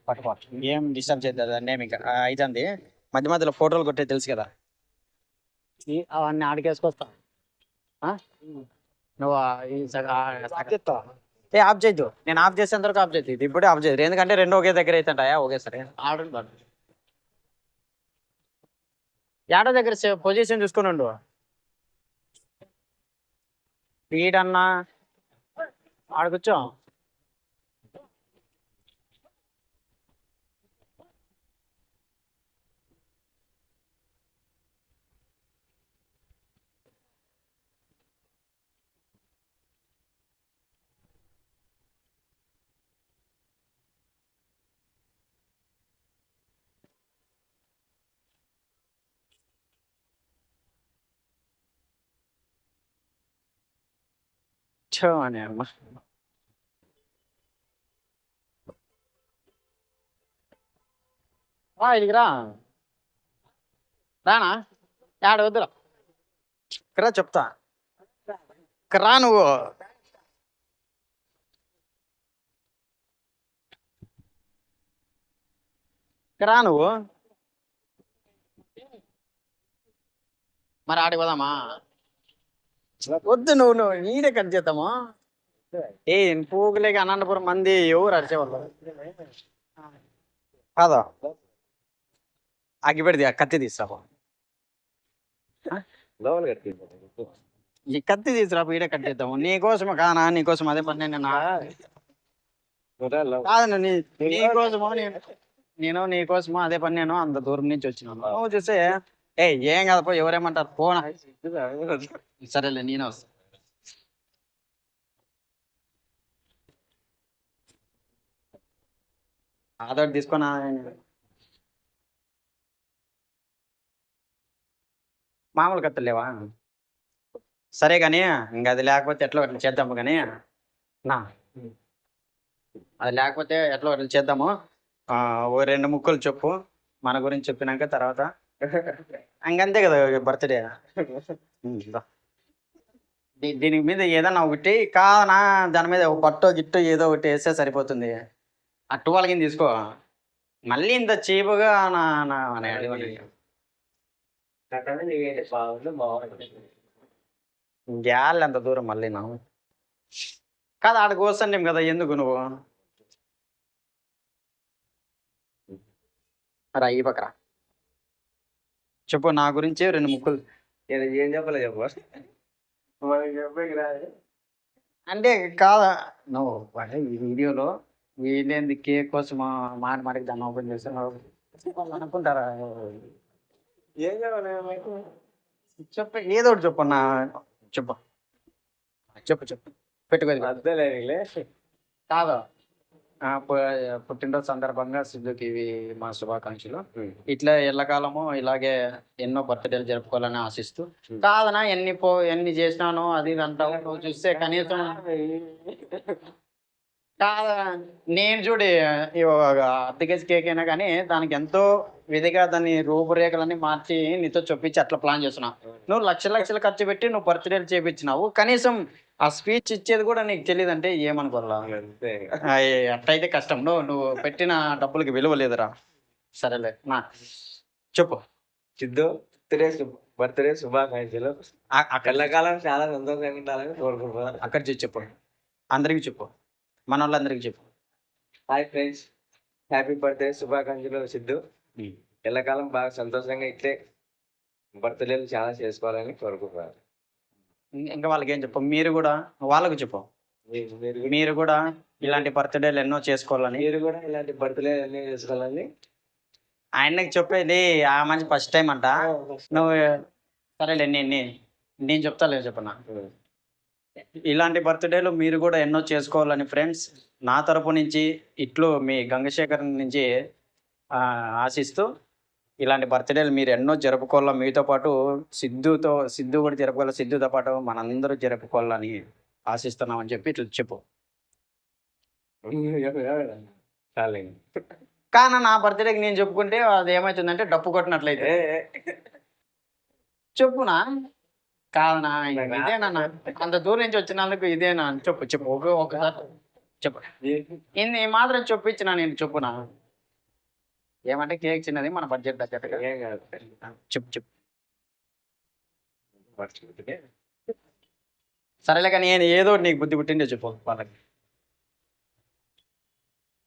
పట్టుకో. ఏం డిస్టర్బ్ చేద్దాం మీకు అయితుంది. మధ్య మధ్యలో ఫోటోలు కొట్టే తెలుసు కదా. అవన్నీ ఆడికేసుకొస్తా. నువ్వు ఆఫ్ చేయొద్దు. నేను ఆఫ్ చేసేంత వరకు ఆఫ్ చేయొద్దు. ఇది ఇప్పుడే ఆఫ్ చేయదు, ఎందుకంటే రెండు ఒకే దగ్గర అవుతుంటాయా ఒకేసారి. ఆర్డర్ ఏడో దగ్గర పొజిషన్ చూసుకుని ఉండు. వీడన్నా ఆడ కూర్చో. చో అని అమ్మ. ఇదికి రానా యాడ వద్దురా. ఇక్కడ చెప్తా. ఇక్కడ రా నువ్వు. ఇక్కడ రా నువ్వు. మరి ఆడికి పోదామా? వద్దు, నువ్వు నీడే కట్ చేద్దాము. ఏ పోగులేక అనంతపురం మంది ఎవరు అరిచేవాళ్ళు కాదా. అగ్గిపెడితే కత్తి తీస్తావు. ఈ కత్తి తీసుకురాపు, ఈడే కట్ చేద్దాము. నీకోసమే కానా, నీకోసం అదే పని. నేను కాదు నీకోసమో నేను నీకోసమో అదే పని. నేను అంత దూరం నుంచి వచ్చినాను. నువ్వు చూస్తే ఏం కాదు, ఎవరేమంటారు పోనా. సరేలే నేనే వస్తా. అదొకటి తీసుకున్నా. మామూలు కత్తులు లేవా? సరే కానీ ఇంకా అది లేకపోతే ఎట్లా అట్లా చేద్దాము. కానీ నా అది లేకపోతే ఎట్లా అట్లా చేద్దాము. ఓ రెండు ముక్కలు చెప్పు మన గురించి చెప్పినాక తర్వాత ఇంకంతే కదా బర్త్డే. దీని మీద ఏదన్నా ఒకటి కాదనా, దాని మీద ఒక పట్టో గిట్టో ఏదో ఒకటి వేస్తే సరిపోతుంది. ఆ టువాల్కి తీసుకో. మళ్ళీ ఇంత చీపుగా గ్యాల్ ఎంత దూరం మళ్ళీ నా కాదు ఆడికి వస్తాం కదా. ఎందుకు నువ్వు రా ఈ పక్కరా. చెప్పు నా గురించి రెండు ముక్కలు. ఏం చెప్పలే చెప్పు. అంటే కాదా నువ్వు ఈ వీడియోలో వీళ్ళేంది కేక్ కోసం మాటికి దాన్ని ఓపెన్ చేస్తాను అనుకుంటారా? ఏం చెప్పాలి చెప్పు, ఏదో ఒకటి చెప్పు అన్న. చెప్పు చెప్పు పెట్టుకోది కాదు. పుట్టినరోజు సందర్భంగా సిద్ధుకి ఇవి మా శుభాకాంక్షలు. ఇట్లా ఎల్లకాలము ఇలాగే ఎన్నో బర్త్డేలు జరుపుకోవాలని ఆశిస్తూ. కాదనా ఎన్ని చేసినాను అది ఇది అంటావు. నువ్వు చూస్తే కనీసం కాదా. నేను చూడి అర్ధ కేజీ కేక్ అయినా కానీ దానికి ఎంతో విధిగా దాన్ని రూపురేఖలన్నీ మార్చి నీతో చొప్పించి అట్లా ప్లాన్ చేస్తున్నా. నువ్వు లక్షలు ఖర్చు పెట్టి నువ్వు బర్త్డేలు చేపించినావు. కనీసం ఆ స్పీచ్ ఇచ్చేది కూడా నీకు తెలియదు అంటే ఏమనుకోవాలా? అట్లయితే కష్టం. నువ్వు పెట్టిన డబ్బులకి విలువ లేదురా. సరేలే నా చెప్పు. సిద్ధు బర్త్డే శుభాకాంక్షలు. ఎల్లకాలం చాలా సంతోషంగా ఉండాలని కోరుకుంటున్నాను. అక్కడ చెప్పు, అందరికి చెప్పు, మన వాళ్ళందరికి చెప్పు. హాయ్ ఫ్రెండ్స్, హ్యాపీ బర్త్డే శుభాకాంక్షలు సిద్ధు. ఎల్లకాలం బాగా సంతోషంగా ఇట్లే బర్త్డేలు చాలా చేసుకోవాలని కోరుకుంటున్నాను. ఇంకా వాళ్ళకి ఏం చెప్పు, మీరు కూడా వాళ్ళకు చెప్పు. మీరు కూడా ఇలాంటి బర్త్డేలు ఎన్నో చేసుకోవాలని. మీరు కూడా ఇలాంటి బర్త్డేలు ఎన్నో చేసుకోవాలని ఆయనకి చెప్పేది. ఆ మంచి ఫస్ట్ టైం అంట. నువ్వు సరేలే నేను చెప్తాలే చెప్పనా. ఇలాంటి బర్త్డేలు మీరు కూడా ఎన్నో చేసుకోవాలని ఫ్రెండ్స్ నా తరపు నుంచి ఇట్లు మీ గంగశేఖర్ నుంచి ఆశిస్తూ, ఇలాంటి బర్త్డేలు మీరు ఎన్నో జరుపుకోవాలా. మీతో పాటు సిద్ధు కూడా జరుపుకోవాలి, సిద్ధుతో పాటు మనందరూ జరుపుకోవాలని ఆశిస్తున్నామని చెప్పి ఇట్లా చెప్పు. కానీ నా బర్త్డేకి నేను చెప్పుకుంటే అది ఏమవుతుందంటే డప్పు కొట్టినట్లయితే చెప్పునా. కాదనా ఇదేనా, అంత దూరం నుంచి వచ్చినందుకు ఇదేనా చెప్పు ఒకసారి చెప్పు ఇన్ని మాత్రం చొప్పించిన నేను చెప్పునా ఏమంటే కేక్ చిన్నది మన బడ్జెట్ తగ్గట్టుగా ఏం కాదు చెప్పు చెప్పు మర్చిపోతే సరేలే కానీ నేను ఏదో ఒకటి నీకు బుద్ధి పుట్టిండే చెప్పు వాళ్ళకి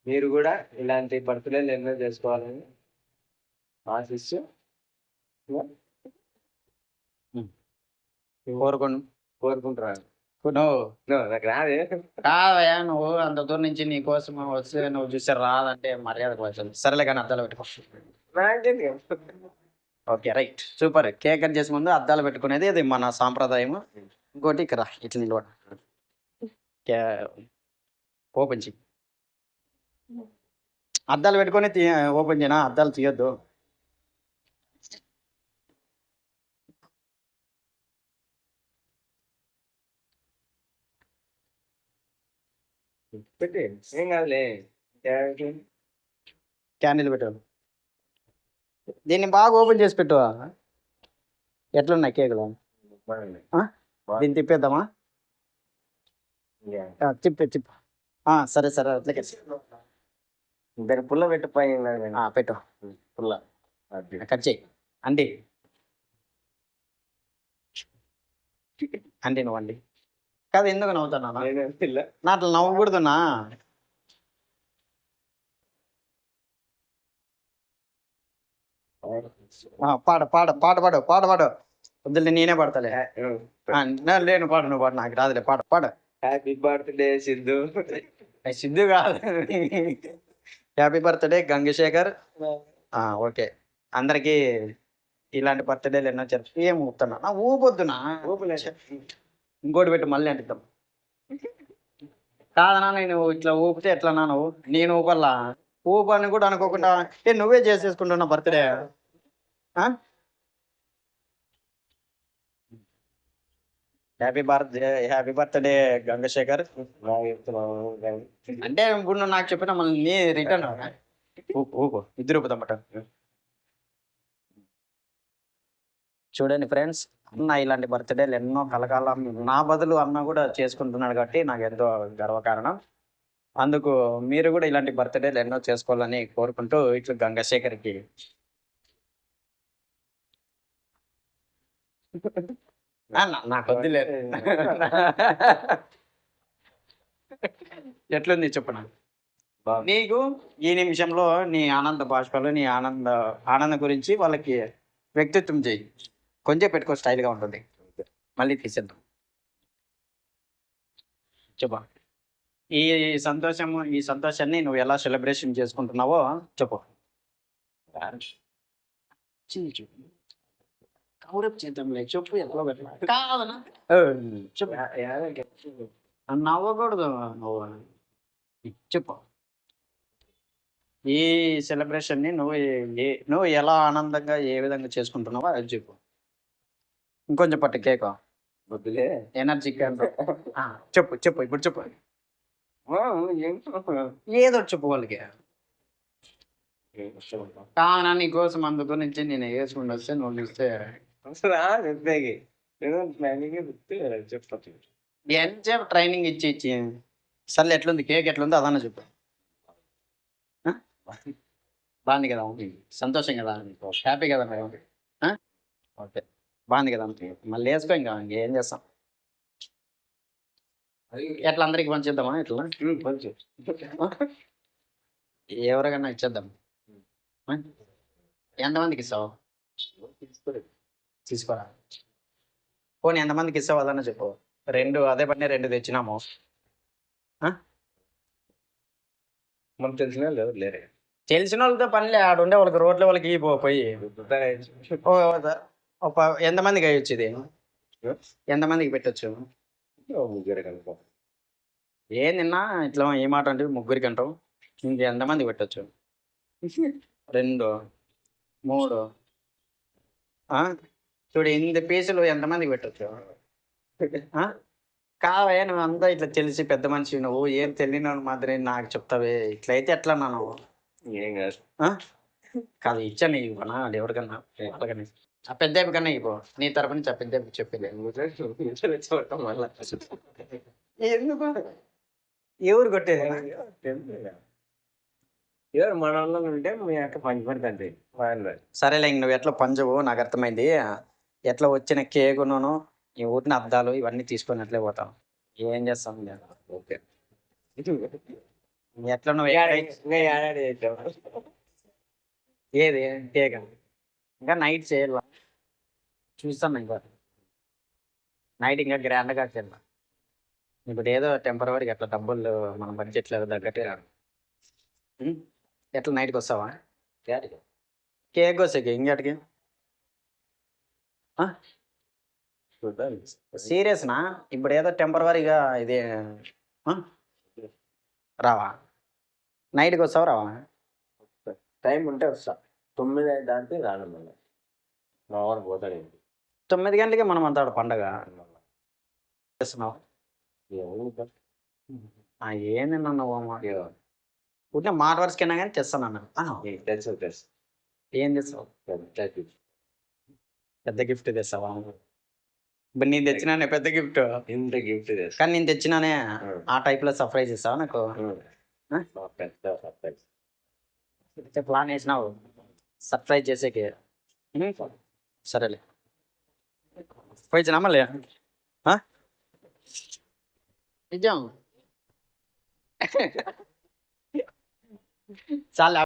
మీరు కూడా ఇలాంటి బర్త్డేలు ఎన్నో చేసుకోవాలని ఆశిస్తూ కోరుకోను కోరుకుంటున్నాను నువ్వు నాకు రాదే కాదయ్యా నువ్వు అంత దూరం నుంచి నీ కోసం వస్తే నువ్వు చూస్తే రాదంటే మర్యాద కోసం సరేలే కానీ అద్దాలు పెట్టుకో నాకేంది okay right super cake cut చేసే ముందు అద్దాలు పెట్టుకునేది ఇది మన సాంప్రదాయం ఇంకోటి ఇక్కడ ఇట్లా నిలబడ ఓపెన్ చెయ్యి అద్దాలు పెట్టుకొని ఓపెన్ చేయనా అద్దాలు తీయొద్దు పెట్టి ఏం కాదులే క్యాండిల్ పెట్టు దీన్ని బాగా ఓపెన్ చేసి పెట్టు ఎట్లున్నాయి కేకులు దీన్ని తిప్పేద్దామా తిప్పు సరే సరే అట్లకే దాని పుల్ల పెట్టు పైన పెట్టు పుల్ల కట్ చేయి అండి అండి నువ్వు అండి కాదు ఎందుకు నవ్వుతున్నా పిల్ల నా అట్లా నవ్వకూడదునా పాడు పాడు పాట పాడు పాట పాడు వద్దులే నేనే పాడతాలే లేను పాడు నువ్వు పాడు నాకు రాదులే పాడు పాడు హ్యాపీ బర్త్డే సిద్ధు సిద్ధు కాదు హ్యాపీ బర్త్డే గంగశేఖర్ ఓకే అందరికి ఇలాంటి బర్త్డేలు ఎన్నో చెప్పి ఏం ఊపుతున్నా ఊపొద్దునా ఇంకోటి పెట్టు మళ్ళీ అంటుతాం కాదనా నేను ఇట్లా ఊపితే ఎట్లన్నా నువ్వు నేను ఊపల్లా ఊపని కూడా అనుకోకుండా నువ్వే చేసేసుకుంటున్నా బర్త్డే హ్యాపీ బర్త్డే గంగశేఖర్ అంటే ఇప్పుడు నువ్వు నాకు చెప్పిన మళ్ళీ నీ రిటర్న్ ఊపు ఇద్దరు ఊపుతాం బట్ చూడండి ఫ్రెండ్స్ అన్న ఇలాంటి బర్త్డేలు ఎన్నో కలకాలం నా బదులు అన్న కూడా చేసుకుంటున్నాడు కాబట్టి నాకు ఎంతో గర్వకారణం అందుకు మీరు కూడా ఇలాంటి బర్త్డేలు ఎన్నో చేసుకోవాలని కోరుకుంటూ ఇట్లా గంగశేఖర్కి నాకు వద్దులేదు ఎట్లుంది చెప్పు నాకు నీకు ఈ నిమిషంలో నీ ఆనంద బాష్పాలు నీ ఆనందం గురించి వాళ్ళకి వ్యక్తిత్వం చేయి కొంచెం పెట్టుకో స్టైల్గా ఉంటుంది మళ్ళీ తీసేద్దాం చెప్పు ఈ సంతోషాన్ని నువ్వు ఎలా సెలబ్రేషన్ చేసుకుంటున్నావో చెప్పు కౌరప్ చేద్దాంలే చెప్పు ఎట్లా పెట్టాలి కాదనా చెప్పు నవ్వకూడదు నువ్వు చెప్పు ఈ సెలబ్రేషన్ని నువ్వు ఎలా ఆనందంగా ఏ విధంగా చేసుకుంటున్నావో అది చెప్పు ఇంకొంచెం పట్టు కేక్ వద్దులే ఎనర్జీ చెప్పు చెప్పు ఇప్పుడు చెప్పు ఏదో చెప్పు వాళ్ళకి కాదనా నీకోసం అందుకు నుంచి నేను వేసుకుని వస్తే నువ్వు ఇస్తే ఎంతసేపు ట్రైనింగ్ ఇచ్చి సర్లే ఎట్లుంది కేక్ ఎట్లుంది అదన్నా చెప్పు బాగుంది కదా సంతోషం కదా హ్యాపీ కదా మేడం ఓకే బాగుంది కదా మళ్ళీ వేసుకో ఇంకా ఏం చేస్తాం ఎట్లా అందరికి పంచేద్దామా ఇట్లా ఎవరికన్నా ఇచ్చేద్దాం ఎంతమందికి ఇస్తావు తీసుకోరా పోనీ ఎంతమందికి ఇస్తావు అదన్నా చెప్పు అదే పని 2 తెచ్చినాము మనకు తెలిసిన లేరే తెలిసిన వాళ్ళతో పనిలే ఆడుండే వాళ్ళకి రోడ్ల వాళ్ళకి పోయి ఎంతమందికి అయ్యొచ్చు ఇది ఎంతమందికి పెట్టచ్చు ఏం తిన్నా ఇట్లా ఏ మాట అంటే 3 అంటావు ఎంతమందికి పెట్టచ్చు 2 3 చూడు 8 పీసులు ఎంతమందికి పెట్టచ్చు కావే నువ్వు అంతా ఇట్లా తెలిసి పెద్ద మనిషి నువ్వు ఏం తెలియని మాత్రం నాకు చెప్తావే ఇట్లయితే ఎట్లా నువ్వు ఏం కాదు కాదు ఇచ్చాను ఇవ్వనా ఎవరికన్నా వాళ్ళకని ఆ పెద్ద కన్నా ఇవ్వు నీ తరపు నుంచి ఆ పెద్ద చెప్పింది మళ్ళా ఎందుకు ఎవరు కొట్టేది ఎవరు మన వాళ్ళు ఉంటే మీ అక్క పంచి పెడతాండి వాళ్ళు సరేలే ఇంక నువ్వు ఎట్లా పంచవు నాకు అర్థమైంది. ఎట్లా వచ్చిన కేకును ఈ ఊరిన అద్దాలు ఇవన్నీ తీసుకొని అట్లే పోతాం. ఏం చేస్తాం ఇక. ఓకే ఎట్లా నువ్వు ఇంకా ఏడాది చేద్దాం ఏది కేక్ ఇంకా నైట్ చేయాల చూస్తాను ఇంకా నైట్ ఇంకా గ్రాండ్గా చేయాలి. ఇప్పుడు ఏదో టెంపరీగా అట్లా డబ్బులు మన బడ్జెట్లో తగ్గట్టు ఉం? ఎట్లా నైట్కి వస్తావా కేక్ వస్తాయి ఇంకటికి సీరియస్నా ఇప్పుడు ఏదో టెంపరీగా ఇది ఆ? రావా నైట్కి వస్తావా రావా టైం ఉంటే వస్తా 9 దాటితే రాను మళ్ళీ మా వాడు పోతాడు 9 గంటలకి మనం అంతా పండగ చేస్తున్నావు. ఏంది నన్ను పుట్టిన మాట వరుసకైనా కానీ తెస్తాను అన్న తెలుసు తెలుసు ఏం తెస్తావు పెద్ద గిఫ్ట్ తెస్తావా ఇప్పుడు నేను తెచ్చినానే పెద్ద గిఫ్ట్ ఇంత గిఫ్ట్ తెస్తా కానీ నేను తెచ్చినానే ఆ టైప్లో సర్ప్రైజ్ ఇస్తావా నాకు పెద్ద సర్ప్రైజ్ ప్లాన్ వేసినావు సర్ప్రైజ్ చేసేకి సరేలే పోయిచ్చినా మళ్ళీ నిజం చాలా